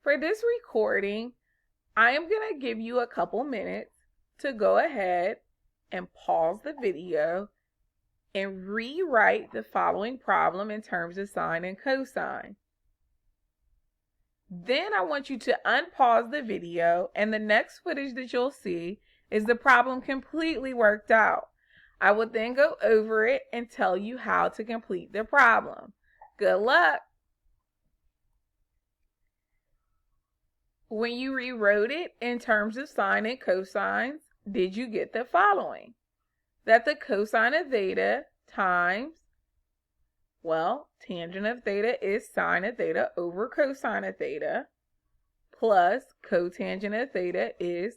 For this recording, I am going to give you a couple minutes to go ahead and pause the video and rewrite the following problem in terms of sine and cosine. Then I want you to unpause the video, and the next footage that you'll see is the problem completely worked out. I will then go over it and tell you how to complete the problem. Good luck! When you rewrote it in terms of sine and cosines, did you get the following? That the cosine of theta times, well, tangent of theta is sine of theta over cosine of theta, plus cotangent of theta is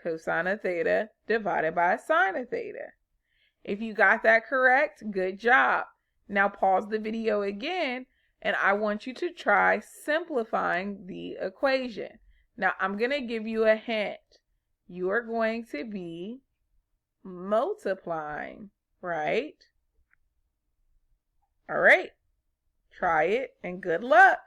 cosine of theta divided by sine of theta. If you got that correct, good job. Now pause the video again, and I want you to try simplifying the equation. Now I'm going to give you a hint. You are going to be multiplying, right? All right, try it and good luck.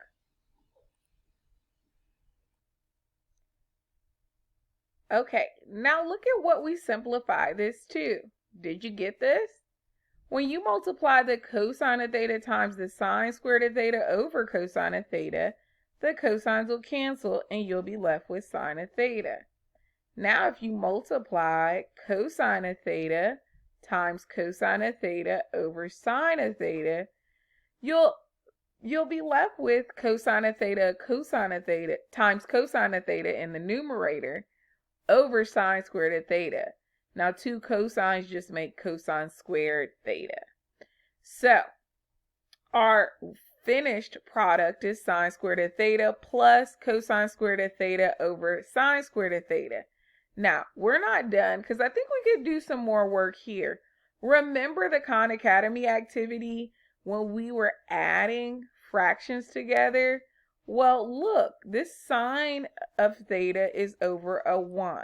Okay, now look at what we simplify this to. Did you get this? When you multiply the cosine of theta times the sine squared of theta over cosine of theta, the cosines will cancel and you'll be left with sine of theta. Now if you multiply cosine of theta times cosine of theta over sine of theta, you'll be left with cosine of theta times cosine of theta in the numerator over sine squared of theta. Now two cosines just make cosine squared theta. So our finished product is sine squared of theta plus cosine squared of theta over sine squared of theta. Now, we're not done because I think we could do some more work here. Remember the Khan Academy activity when we were adding fractions together? Well, look, this sine of theta is over a 1.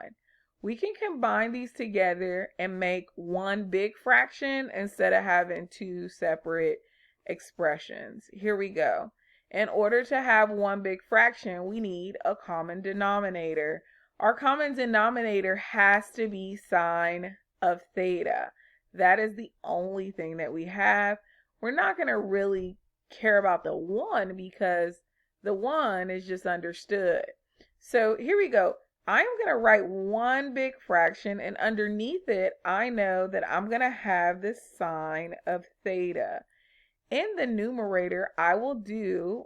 We can combine these together and make one big fraction instead of having two separate expressions. Here we go. In order to have one big fraction, we need a common denominator. Our common denominator has to be sine of theta. That is the only thing that we have. We're not going to really care about the 1 because the 1 is just understood. So here we go. I'm going to write one big fraction, and underneath it, I know that I'm going to have the sine of theta. In the numerator, I will do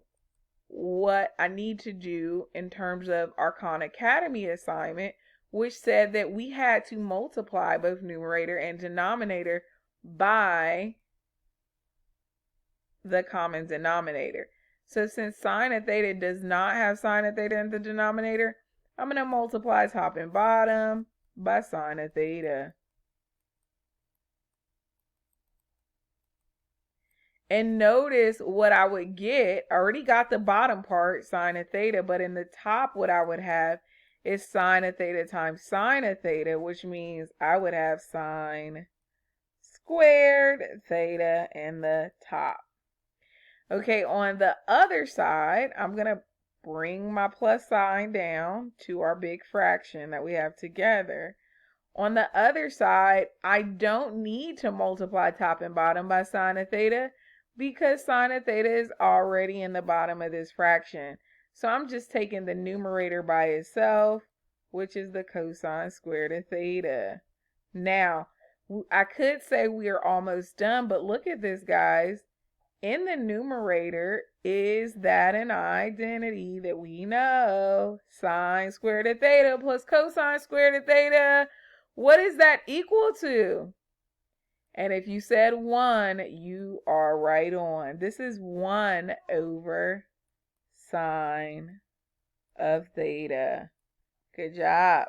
what I need to do in terms of our Khan Academy assignment, which said that we had to multiply both numerator and denominator by the common denominator. So since sine of theta does not have sine of theta in the denominator, I'm going to multiply top and bottom by sine of theta. And notice what I would get. I already got the bottom part, sine of theta, but in the top what I would have is sine of theta times sine of theta, which means I would have sine squared theta in the top. Okay, on the other side, I'm going to bring my plus sign down to our big fraction that we have together. On the other side, I don't need to multiply top and bottom by sine of theta because sine of theta is already in the bottom of this fraction. So I'm just taking the numerator by itself, which is the cosine squared of theta. Now, I could say we are almost done, but look at this, guys. In the numerator is that an identity that we know. Sine squared of theta plus cosine squared of theta. What is that equal to? And if you said 1, you are right on. This is 1 over sine of theta. Good job.